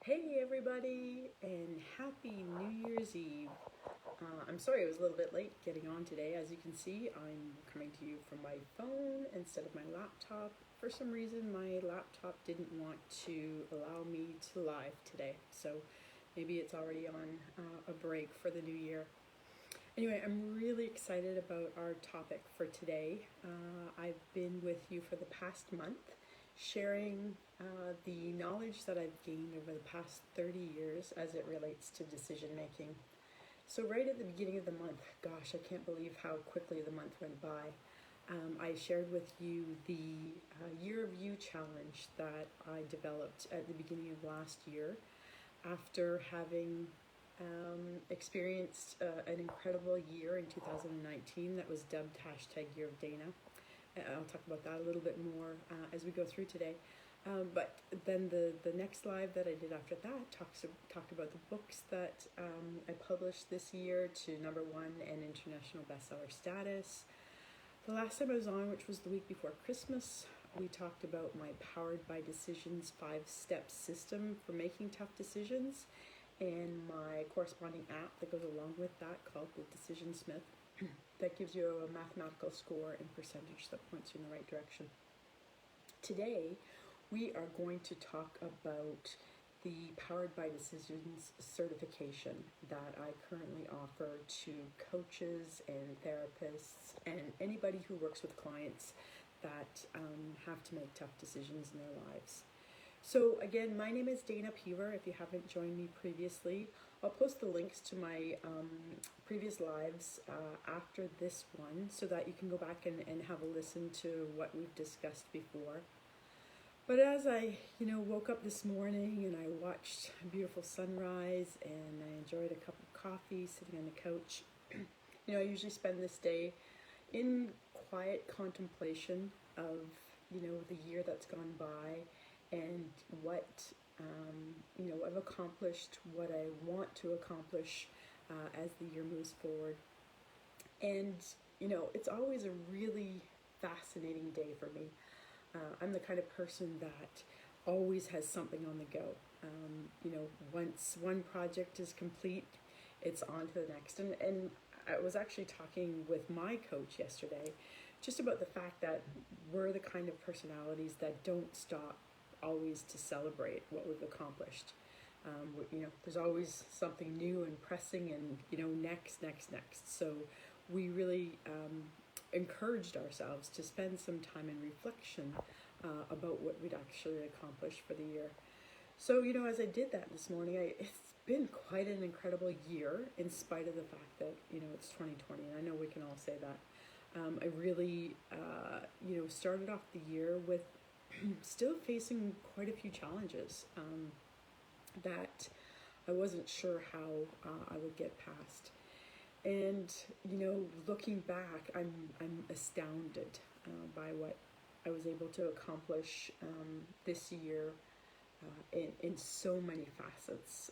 Hey everybody, and happy New Year's Eve. I'm sorry I was a little bit late getting on today. As you can see, I'm coming to you from my phone instead of my laptop. For some reason, my laptop didn't want to allow me to live today, so maybe it's already on a break for the new year. Anyway, I'm really excited about our topic for today. I've been with you for the past month, sharing the knowledge that I've gained over the past 30 years as it relates to decision making. So, right at the beginning of the month, gosh, I can't believe how quickly the month went by. I shared with you the Year of You challenge that I developed at the beginning of last year after having experienced an incredible year in 2019 that was dubbed hashtag Year of Dana. I'll talk about that a little bit more as we go through today. But then the next live that I did after that talked about the books that I published this year to #1 and international bestseller status. The last time I was on, which was the week before Christmas, we talked about my Powered by Decisions 5-step system for making tough decisions and my corresponding app that goes along with that called the Decision Smith that gives you a mathematical score and percentage that points you in the right direction. Today, we are going to talk about the Powered by Decisions certification that I currently offer to coaches and therapists and anybody who works with clients that have to make tough decisions in their lives. So again, my name is Dana Peever. If you haven't joined me previously, I'll post the links to my previous lives after this one so that you can go back and have a listen to what we've discussed before. But as I, woke up this morning and I watched a beautiful sunrise and I enjoyed a cup of coffee sitting on the couch, I usually spend this day in quiet contemplation of, the year that's gone by and what, I've accomplished, what I want to accomplish as the year moves forward. And, it's always a really fascinating day for me. I'm the kind of person that always has something on the go. Once one project is complete, it's on to the next. And I was actually talking with my coach yesterday just about the fact that we're the kind of personalities that don't stop always to celebrate what we've accomplished. There's always something new and pressing and, next. So we really encouraged ourselves to spend some time in reflection about what we'd actually accomplished for the year. So, as I did that this morning, it's been quite an incredible year in spite of the fact that, it's 2020, and I know we can all say that. I really, started off the year with still facing quite a few challenges that I wasn't sure how I would get past. And looking back, I'm astounded by what I was able to accomplish this year in so many facets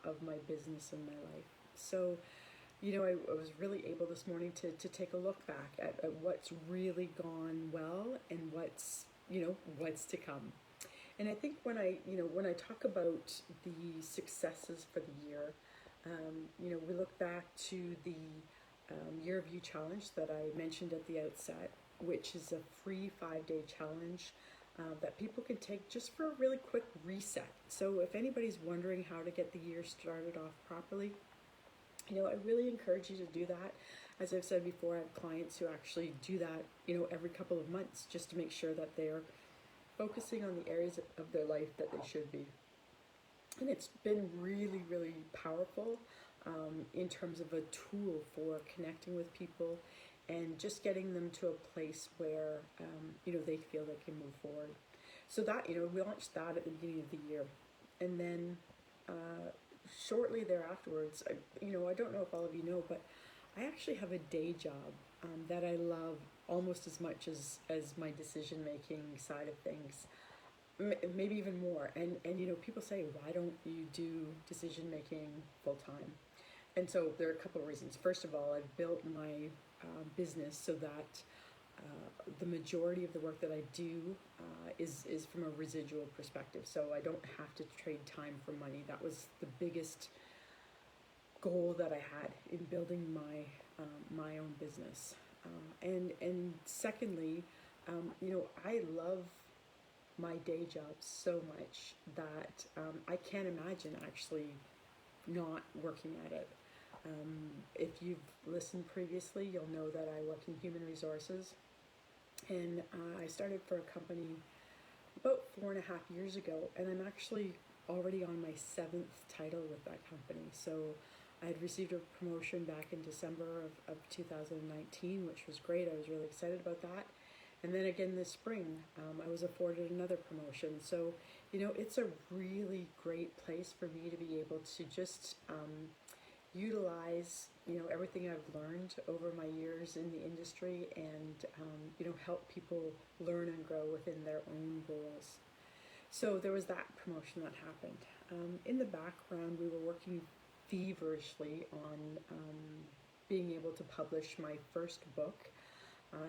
of my business and my life. So, I was really able this morning to take a look back at what's really gone well and what's to come. And I think when I talk about the successes for the year, we look back to the Year of You challenge that I mentioned at the outset, which is a free 5-day challenge that people can take just for a really quick reset. So if anybody's wondering how to get the year started off properly, I really encourage you to do that. As I've said before, I have clients who actually do that, every couple of months just to make sure that they're focusing on the areas of their life that they should be. And it's been really, really powerful in terms of a tool for connecting with people and just getting them to a place where, they feel they can move forward. So that, we launched that at the beginning of the year. And then shortly thereafterwards, I don't know if all of you know, but I actually have a day job that I love almost as much as my decision-making side of things. Maybe even more. And people say, why don't you do decision making full time? And so there are a couple of reasons. First of all, I've built my business so that the majority of the work that I do is from a residual perspective. So I don't have to trade time for money. That was the biggest goal that I had in building my own business. And secondly, I love my day job so much that I can't imagine actually not working at it. If you've listened previously, you'll know that I work in human resources, and I started for a company about 4.5 years ago, and I'm actually already on my 7th title with that company. So I had received a promotion back in December of 2019, which was great. I was really excited about that. And then again this spring, I was afforded another promotion. So, it's a really great place for me to be able to just utilize, everything I've learned over my years in the industry and, help people learn and grow within their own goals. So there was that promotion that happened. In the background, we were working feverishly on being able to publish my first book.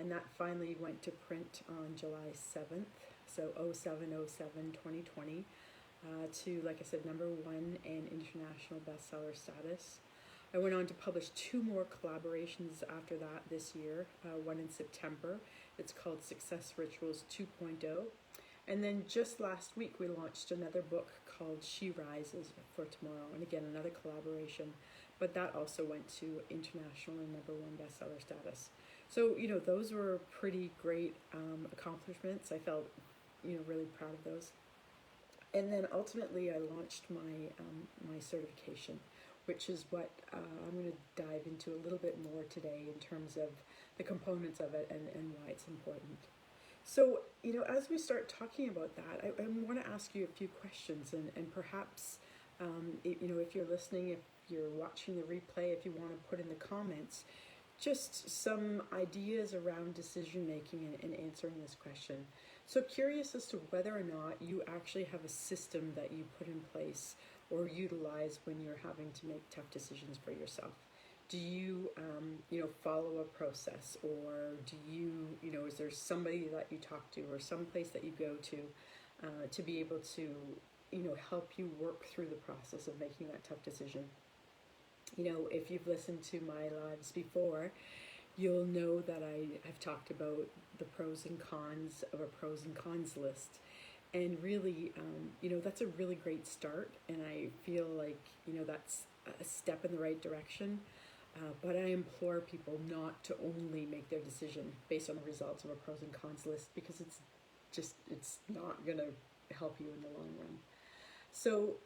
And that finally went to print on July 7th, so 07/07/2020, to, like I said, #1 and international bestseller status. I went on to publish 2 more collaborations after that this year, one in September. It's called Success Rituals 2.0. And then just last week we launched another book called She Rises for Tomorrow, and again another collaboration, but that also went to international and #1 bestseller status. So, those were pretty great accomplishments. I felt, really proud of those. And then ultimately I launched my certification, which is what I'm going to dive into a little bit more today in terms of the components of it and why it's important. So, as we start talking about that, I want to ask you a few questions, and perhaps, if you're listening, if you're watching the replay, if you want to put in the comments, just some ideas around decision making and answering this question. So curious as to whether or not you actually have a system that you put in place or utilize when you're having to make tough decisions for yourself. Do you, follow a process, or do you, is there somebody that you talk to or some place that you go to be able to, help you work through the process of making that tough decision? If you've listened to my lives before, you'll know that I've talked about the pros and cons of a pros and cons list. And really, that's a really great start, and I feel like, that's a step in the right direction. But I implore people not to only make their decision based on the results of a pros and cons list, because it's not going to help you in the long run. So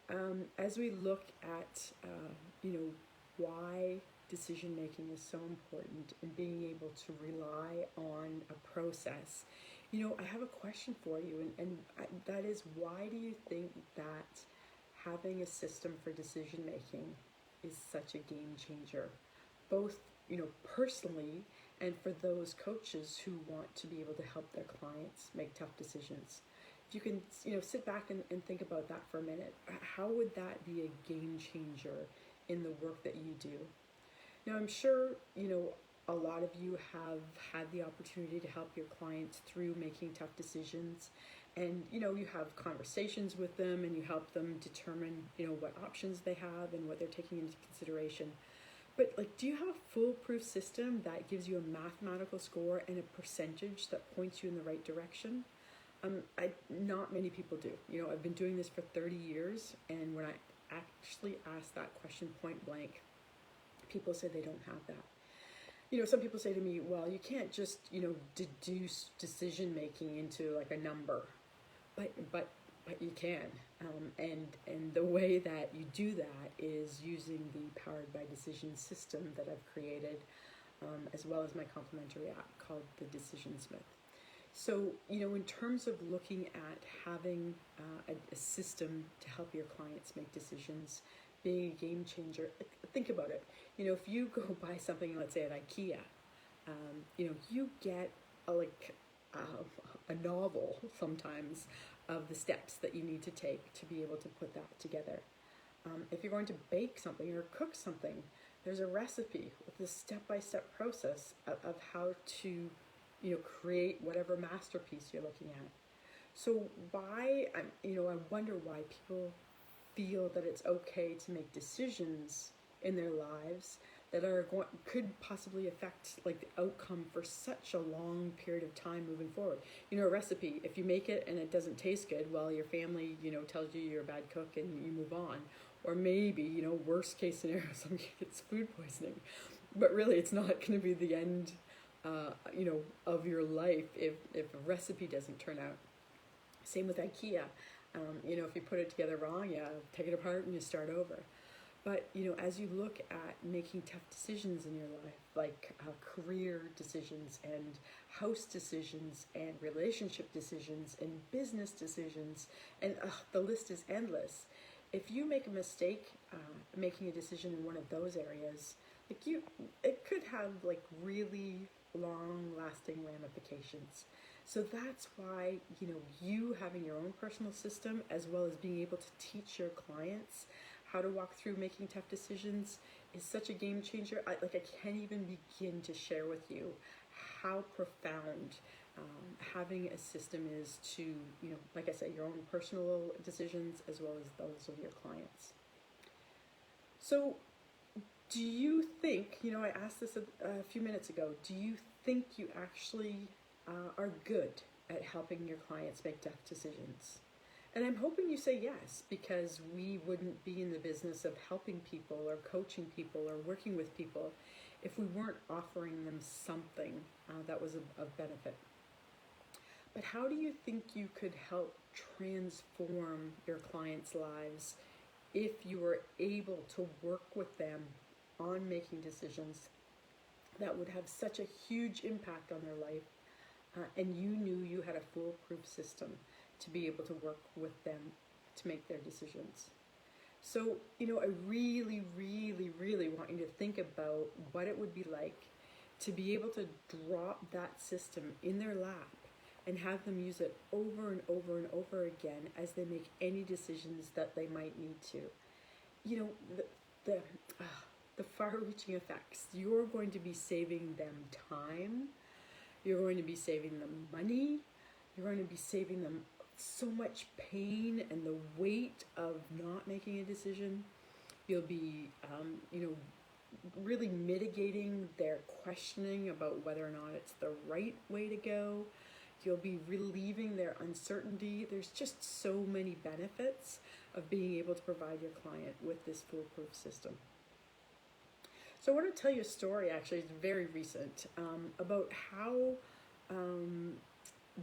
as we look at, why decision making is so important and being able to rely on a process, I have a question for you, and that is, why do you think that having a system for decision making is such a game changer, both, personally, and for those coaches who want to be able to help their clients make tough decisions? If you can, sit back and think about that for a minute, how would that be a game changer in the work that you do? Now, I'm sure, a lot of you have had the opportunity to help your clients through making tough decisions, and, you have conversations with them and you help them determine, what options they have and what they're taking into consideration. But, do you have a foolproof system that gives you a mathematical score and a percentage that points you in the right direction? Not many people do. I've been doing this for 30 years, and when I actually ask that question point blank, people say they don't have that. Some people say to me, well, you can't just, deduce decision making into like a number, but you can. And the way that you do that is using the Powered by Decision system that I've created, as well as my complimentary app called the Decision Smith. So, in terms of looking at having a system to help your clients make decisions, being a game changer, think about it. If you go buy something, let's say at IKEA, you get a novel sometimes of the steps that you need to take to be able to put that together. If you're going to bake something or cook something, there's a recipe with a step-by-step process of how to create whatever masterpiece you're looking at. So I wonder why people feel that it's okay to make decisions in their lives that could possibly affect like the outcome for such a long period of time moving forward. A recipe, if you make it and it doesn't taste good, well, your family, tells you you're a bad cook and you move on. Or maybe, worst case scenario, somebody gets food poisoning. But really, it's not going to be the end, of your life if a recipe doesn't turn out. Same with IKEA. If you put it together wrong, take it apart and you start over. But, as you look at making tough decisions in your life, like career decisions and house decisions and relationship decisions and business decisions, and the list is endless. If you make a mistake making a decision in one of those areas, it could have like really long-lasting ramifications. So that's why, you having your own personal system, as well as being able to teach your clients how to walk through making tough decisions, is such a game changer. I can't even begin to share with you how profound having a system is to, like I said, your own personal decisions as well as those of your clients. So do you think, I asked this a few minutes ago, do you think you actually are good at helping your clients make tough decisions? And I'm hoping you say yes, because we wouldn't be in the business of helping people or coaching people or working with people if we weren't offering them something that was of benefit. But how do you think you could help transform your clients' lives if you were able to work with them on making decisions that would have such a huge impact on their life, and you knew you had a foolproof system to be able to work with them to make their decisions? So, I really, really, really want you to think about what it would be like to be able to drop that system in their lap and have them use it over and over and over again as they make any decisions that they might need to. The far-reaching effects. You're going to be saving them time. You're going to be saving them money. You're going to be saving them so much pain and the weight of not making a decision. You'll be, really mitigating their questioning about whether or not it's the right way to go. You'll be relieving their uncertainty. There's just so many benefits of being able to provide your client with this foolproof system. So I want to tell you a story, actually, it's very recent, about how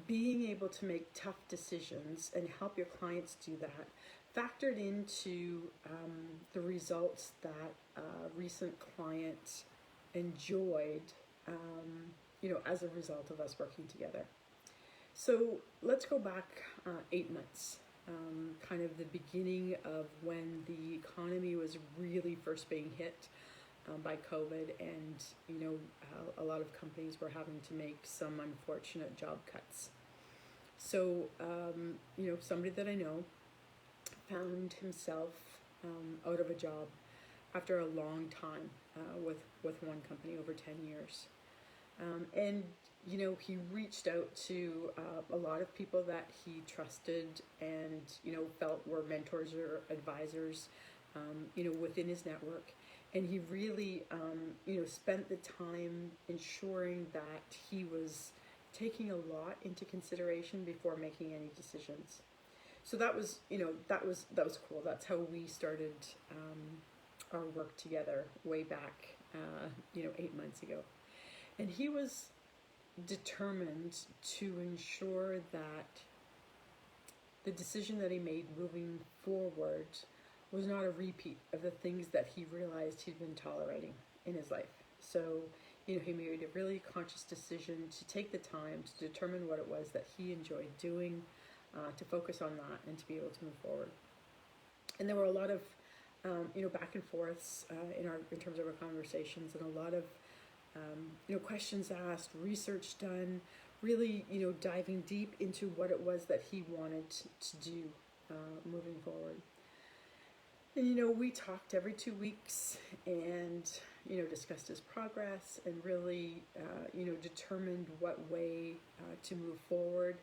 being able to make tough decisions and help your clients do that factored into the results that a recent client enjoyed, as a result of us working together. So let's go back 8 months, kind of the beginning of when the economy was really first being hit by COVID, and a lot of companies were having to make some unfortunate job cuts. So somebody that I know found himself out of a job after a long time with one company, over 10 years. And he reached out to a lot of people that he trusted and felt were mentors or advisors within his network. And he really, spent the time ensuring that he was taking a lot into consideration before making any decisions. So that was cool. That's how we started our work together way back, 8 months ago. And he was determined to ensure that the decision that he made moving forward was not a repeat of the things that he realized he'd been tolerating in his life. So, he made a really conscious decision to take the time to determine what it was that he enjoyed doing, to focus on that and to be able to move forward. And there were a lot of, back and forths in terms of our conversations, and a lot of, questions asked, research done, really, diving deep into what it was that he wanted to do moving forward. And, we talked every 2 weeks and, discussed his progress and really, determined what way to move forward.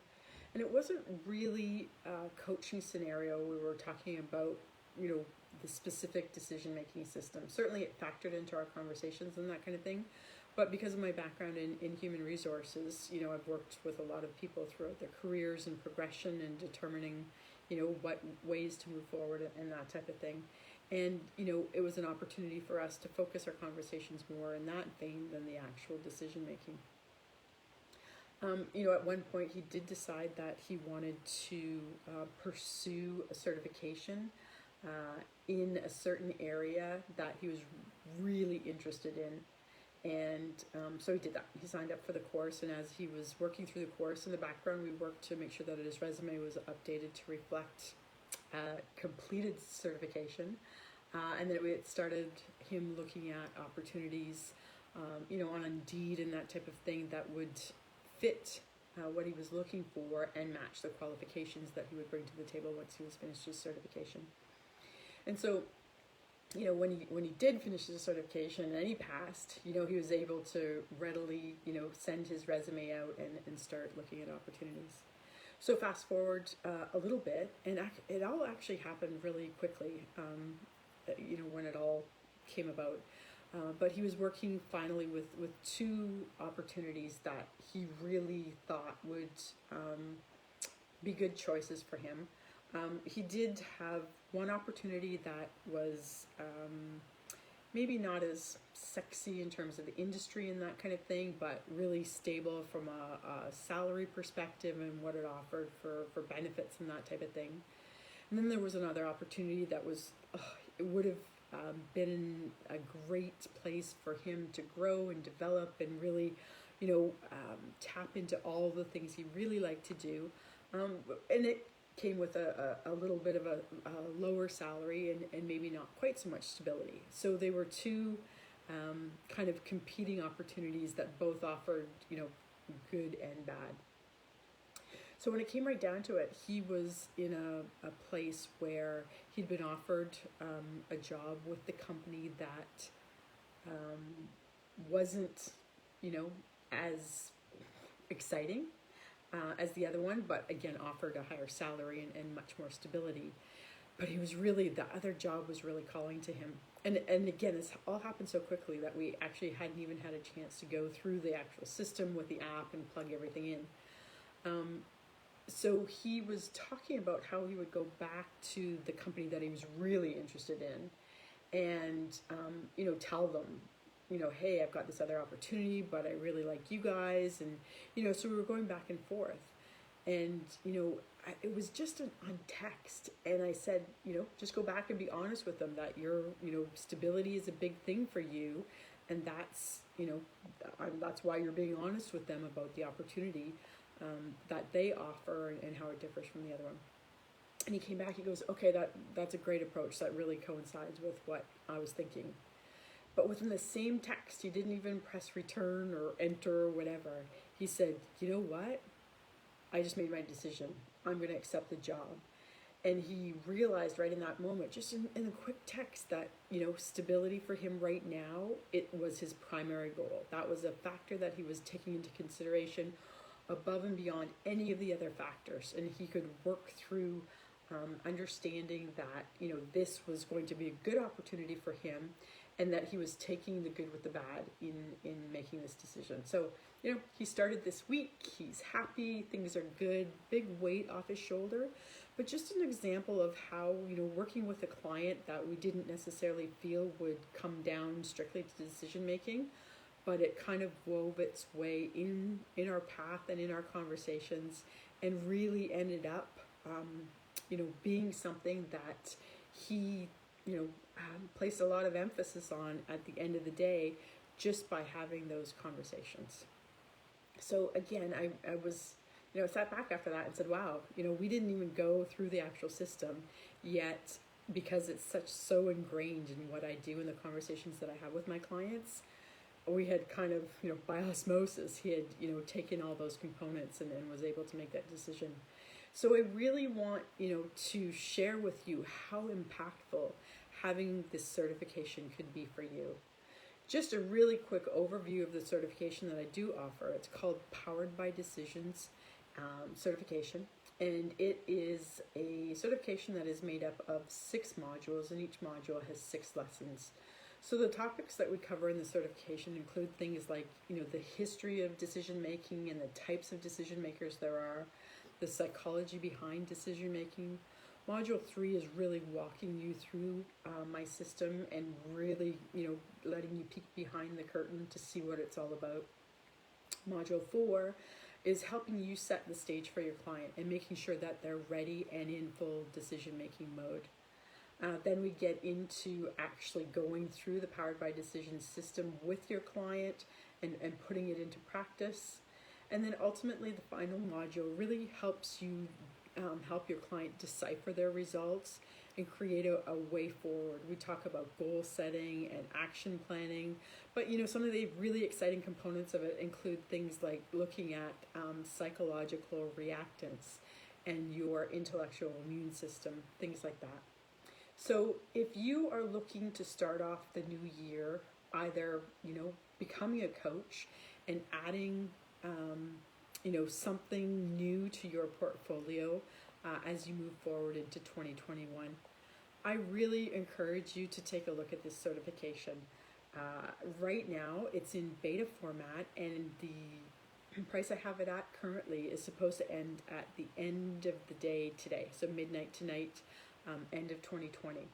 And it wasn't really a coaching scenario. We were talking about, the specific decision-making system. Certainly it factored into our conversations and that kind of thing. But because of my background in human resources, I've worked with a lot of people throughout their careers and progression and determining, what ways to move forward and that type of thing. And, it was an opportunity for us to focus our conversations more in that vein than the actual decision making. At one point he did decide that he wanted to pursue a certification in a certain area that he was really interested in. And so he did that. He signed up for the course, and as he was working through the course in the background, we worked to make sure that his resume was updated to reflect completed certification. And then it started him looking at opportunities, on Indeed and that type of thing that would fit what he was looking for and match the qualifications that he would bring to the table once he was finished his certification. And so, when he did finish his certification and he passed, he was able to readily, send his resume out and start looking at opportunities. So fast forward a little bit, and it all actually happened really quickly, when it all came about. But he was working finally with two opportunities that he really thought would be good choices for him. He did have one opportunity that was maybe not as sexy in terms of the industry and that kind of thing, but really stable from a salary perspective and what it offered for benefits and that type of thing. And then there was another opportunity that was, it would have been a great place for him to grow and develop and really, tap into all the things he really liked to do. And it came with a little bit of a lower salary and maybe not quite so much stability. So they were two kind of competing opportunities that both offered, good and bad. So when it came right down to it, he was in a place where he'd been offered a job with the company that wasn't, as exciting as the other one, but again offered a higher salary and much more stability. But he was really, the other job was really calling to him. And again, this all happened so quickly that we actually hadn't even had a chance to go through the actual system with the app and plug everything in. So he was talking about how he would go back to the company that he was really interested in and, tell them, hey, I've got this other opportunity, but I really like you guys. And, so we were going back and forth. And, it was just on text. And I said, just go back and be honest with them that your, stability is a big thing for you. And that's, that's why you're being honest with them about the opportunity that they offer and how it differs from the other one. And he came back, he goes, okay, that's a great approach. That really coincides with what I was thinking. But within the same text, he didn't even press return or enter or whatever. He said, you know what? I just made my decision. I'm going to accept the job. And he realized right in that moment, just in a quick text, that, stability for him right now, it was his primary goal. That was a factor that he was taking into consideration above and beyond any of the other factors. And he could work through understanding that, this was going to be a good opportunity for him and that he was taking the good with the bad in making this decision. So, he started this week, he's happy, things are good, big weight off his shoulder. But just an example of how, working with a client that we didn't necessarily feel would come down strictly to decision making, but it kind of wove its way in our path and in our conversations and really ended up, being something that he, placed a lot of emphasis on at the end of the day, just by having those conversations. So again, I was, sat back after that and said, wow, we didn't even go through the actual system yet, because it's so ingrained in what I do in the conversations that I have with my clients. We had kind of, by osmosis, he had, taken all those components and was able to make that decision. So I really want, to share with you how impactful having this certification could be for you. Just a really quick overview of the certification that I do offer. It's called Powered by Decisions certification, and it is a certification that is made up of 6 modules, and each module has 6 lessons. So the topics that we cover in the certification include things like, the history of decision making and the types of decision makers there are, the psychology behind decision making. Module 3 is really walking you through my system and really, letting you peek behind the curtain to see what it's all about. Module 4 is helping you set the stage for your client and making sure that they're ready and in full decision-making mode. Then we get into actually going through the Powered by Decisions system with your client and putting it into practice. And then ultimately the final module really helps you help your client decipher their results and create a way forward. We talk about goal setting and action planning, but some of the really exciting components of it include things like looking at psychological reactance and your intellectual immune system, things like that. So if you are looking to start off the new year, either becoming a coach and adding something new to your portfolio as you move forward into 2021, I really encourage you to take a look at this certification. Right now, it's in beta format, and the price I have it at currently is supposed to end at the end of the day today, so midnight tonight, end of 2020.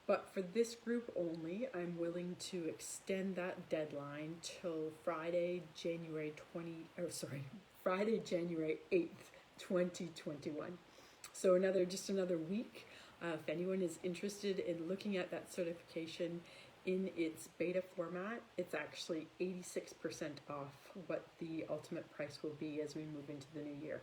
But for this group only, I'm willing to extend that deadline till Friday, January 8th, 2021. So just another week. If anyone is interested in looking at that certification in its beta format, it's actually 86% off what the ultimate price will be as we move into the new year.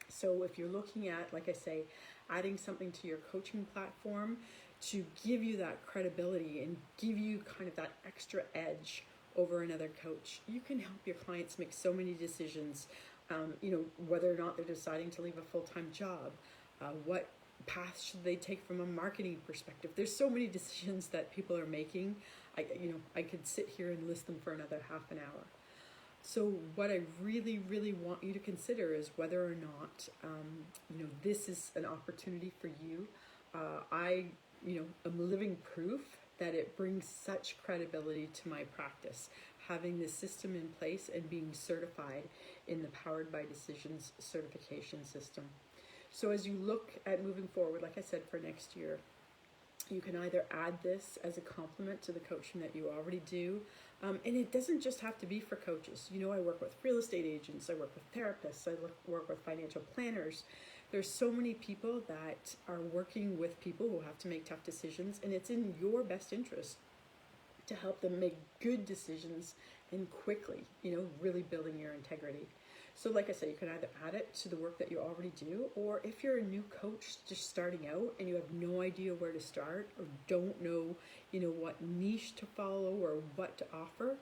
So if you're looking at, like I say, adding something to your coaching platform to give you that credibility and give you kind of that extra edge over another coach, you can help your clients make so many decisions, whether or not they're deciding to leave a full-time job, what path should they take from a marketing perspective. There's so many decisions that people are making. I could sit here and list them for another half an hour. So what I really, really want you to consider is whether or not, this is an opportunity for you. I am living proof that it brings such credibility to my practice, having this system in place and being certified in the Powered by Decisions certification system. So as you look at moving forward, like I said, for next year, you can either add this as a complement to the coaching that you already do. And it doesn't just have to be for coaches. I work with real estate agents, I work with therapists, I work with financial planners. There's so many people that are working with people who have to make tough decisions, and it's in your best interest to help them make good decisions and quickly, really building your integrity. So like I said, you can either add it to the work that you already do, or if you're a new coach just starting out and you have no idea where to start or don't know, what niche to follow or what to offer,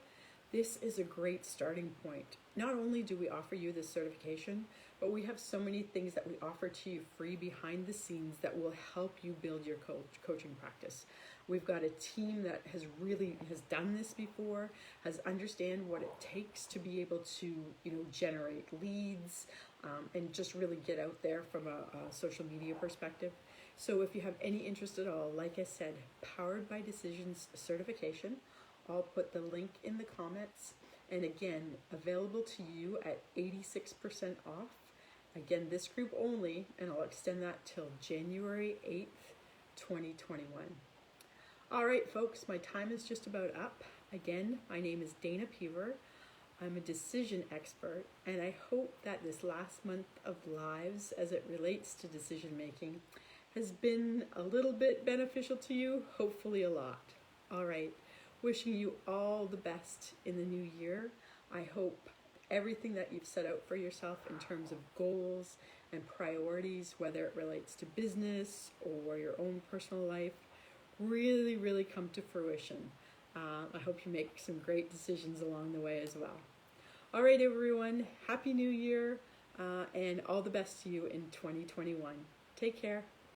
this is a great starting point. Not only do we offer you this certification, but we have so many things that we offer to you free behind the scenes that will help you build your coaching practice. We've got a team that has done this before, has understand what it takes to be able to, generate leads, and just really get out there from a social media perspective. So if you have any interest at all, like I said, Powered by Decisions certification, I'll put the link in the comments. And again, available to you at 86% off. Again, this group only, and I'll extend that till January 8th, 2021. All right, folks, my time is just about up. Again, my name is Dana Peever. I'm a decision expert, and I hope that this last month of lives as it relates to decision making has been a little bit beneficial to you, hopefully a lot. All right, wishing you all the best in the new year. I hope everything that you've set out for yourself in terms of goals and priorities, whether it relates to business or your own personal life, really, really come to fruition. I hope you make some great decisions along the way as well. All right, everyone, Happy New Year, and all the best to you in 2021. Take care.